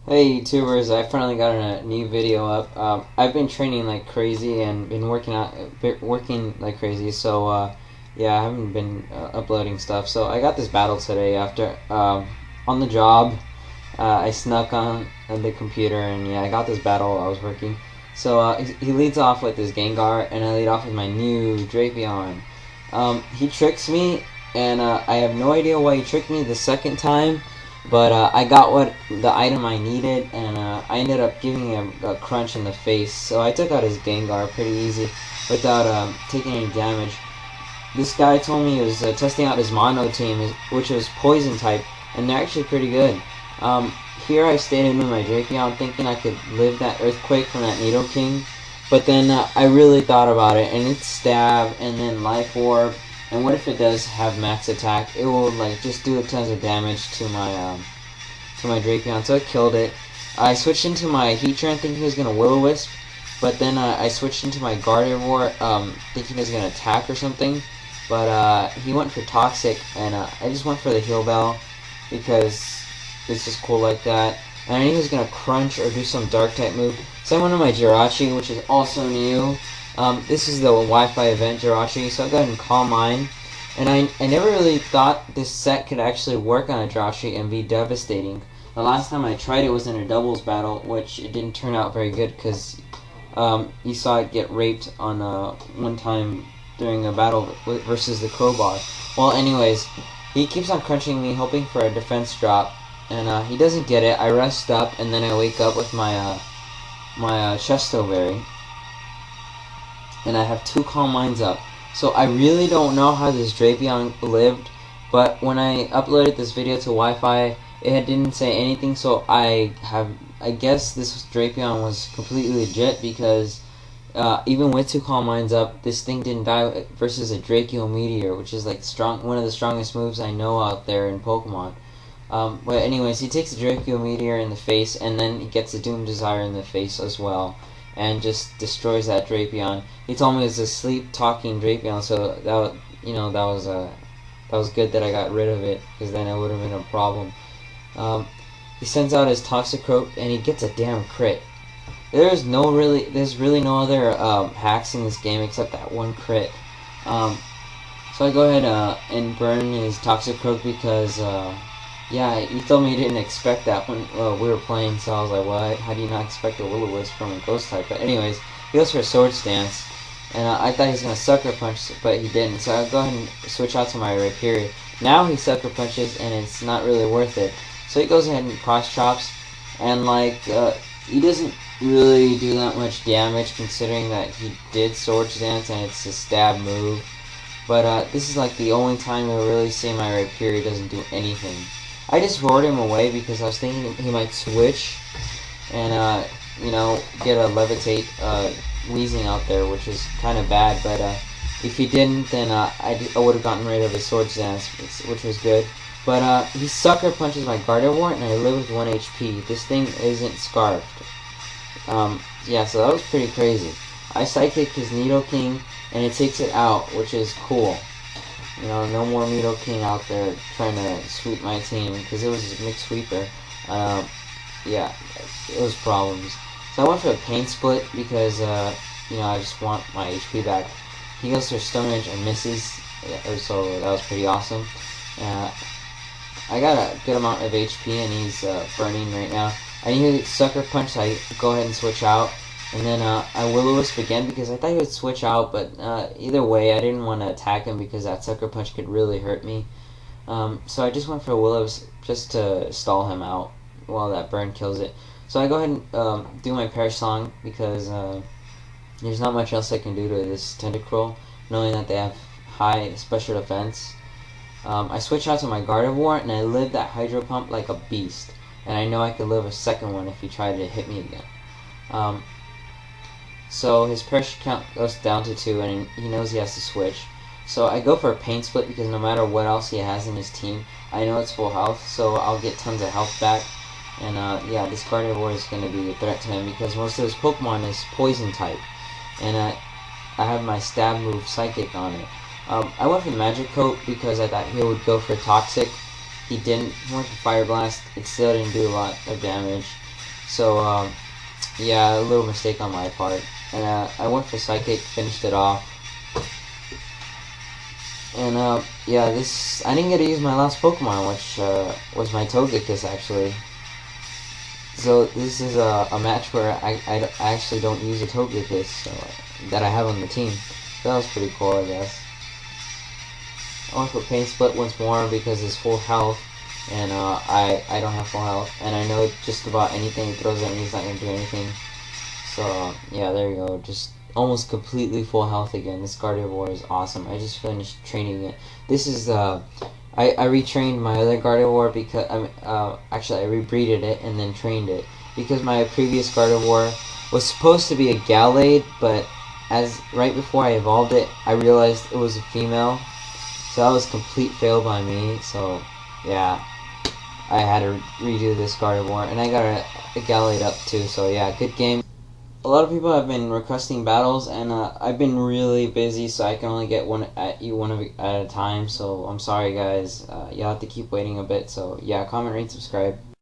Hey YouTubers, I finally got a new video up. I've been training like crazy and been working like crazy. So yeah, I haven't been uploading stuff. So I got this battle today after on the job. I snuck on the computer and yeah, I got this battle while I was working. So he leads off with his Gengar and I lead off with my new Drapion. He tricks me and I have no idea why he tricked me the second time. But I got the item I needed, and I ended up giving him a crunch in the face. So I took out his Gengar pretty easy, without taking any damage. This guy told me he was testing out his mono team, which was poison type, and they're actually pretty good. Here I stayed in with my Drapion, thinking I could live that Earthquake from that Nidoking, but then I really thought about it, and it's Stab, and then Life Orb. And what if it does have max attack? It will like just do tons of damage to my Drapion. So I killed it. I switched into my Heatran thinking he was gonna Will-O-Wisp, but then I switched into my Gardevoir thinking he was gonna attack or something. But he went for Toxic, and I just went for the Heal Bell because it's just cool like that. And I knew he was gonna Crunch or do some Dark type move. So I went on my Jirachi, which is also new. This is the Wi-Fi event Jirachi, so I'll go ahead and call mine. And I never really thought this set could actually work on a Jirachi and be devastating. The last time I tried it was in a doubles battle, which it didn't turn out very good because you saw it get raped on one time during a battle versus the Crowbar. Well, anyways, he keeps on crunching me, hoping for a defense drop, and he doesn't get it. I rest up, and then I wake up with my Chesto Berry. And I have 2 Calm Minds up. So I really don't know how this Drapion lived, but when I uploaded this video to Wi-Fi, it didn't say anything, so I guess this Drapion was completely legit because even with 2 Calm Minds up, this thing didn't die versus a Draco Meteor, which is like one of the strongest moves I know out there in Pokemon. But anyways, he takes a Draco Meteor in the face, and then he gets a Doom Desire in the face as well, and just destroys that Drapion. He told me it was a sleep-talking Drapion, so that was good that I got rid of it, because then it would have been a problem. He sends out his Toxicroak, and he gets a damn crit. There's really no other hacks in this game except that one crit. So I go ahead and burn his Toxicroak because yeah, he told me he didn't expect that when we were playing, so I was like, what? How do you not expect a Will-O-Wisp from a Ghost type? But anyways, he goes for a Swords Dance, and I thought he was going to Sucker Punch, but he didn't, so I'll go ahead and switch out to my Rhyperior. Now he Sucker Punches, and it's not really worth it. So he goes ahead and Cross Chops, and like, he doesn't really do that much damage considering that he did Swords Dance, and it's a stab move. But this is like the only time you'll really see my Rhyperior doesn't do anything. I just roared him away because I was thinking he might switch and, you know, get a Levitate Weezing out there, which is kind of bad. But if he didn't, then I would have gotten rid of his Swords Dance, which was good. But he Sucker Punches my Gardevoir, and I live with 1 HP. This thing isn't Scarfed. Yeah, so that was pretty crazy. I Psychic his Nidoking, and it takes it out, which is cool. You know, no more Nidoking out there trying to sweep my team, because it was a mixed sweeper. Yeah, it was problems. So I went for a Pain Split because, you know, I just want my HP back. He goes for Stone Edge and misses, so that was pretty awesome. I got a good amount of HP, and he's burning right now. I need to Sucker Punch, so I go ahead and switch out. And then I Will-O-Wisp again because I thought he would switch out, but either way, I didn't want to attack him because that Sucker Punch could really hurt me. So I just went for a Will-O-Wisp just to stall him out while that burn kills it. So I go ahead and do my Perish Song because there's not much else I can do to this Tentacruel, knowing that they have high special defense. I switch out to my Gardevoir, and I live that Hydro Pump like a beast. And I know I could live a second one if he tried to hit me again. So his Perish count goes down to 2, and he knows he has to switch. So I go for a Pain Split because no matter what else he has in his team, I know it's full health, so I'll get tons of health back. And yeah, this Gardevoir is going to be a threat to him because most of his Pokemon is Poison type. And I have my Stab move Psychic on it. I went for Magic Coat because I thought he would go for Toxic. He didn't. He went for Fire Blast. It still didn't do a lot of damage. So yeah, a little mistake on my part. And I went for Psychic, finished it off. And yeah, this I didn't get to use my last Pokemon, which was my Togekiss actually. So this is a match where I actually don't use a Togekiss that I have on the team. So that was pretty cool, I guess. I want to put Pain Split once more because it's full health, and I don't have full health, and I know just about anything he throws at me is not going to do anything. So yeah, there you go, just almost completely full health again. This Gardevoir is awesome. I just finished training it. This is I retrained my other Gardevoir because actually I rebreeded it and then trained it because my previous Gardevoir was supposed to be a Gallade, but right before I evolved it, I realized it was a female. So that was a complete fail by me. So yeah, I had to redo this Gardevoir, and I got a Gallade up too. So yeah, good game. A lot of people have been requesting battles, and I've been really busy, so I can only get one at a time. So I'm sorry, guys. You'll have to keep waiting a bit. So yeah, comment, rate, subscribe.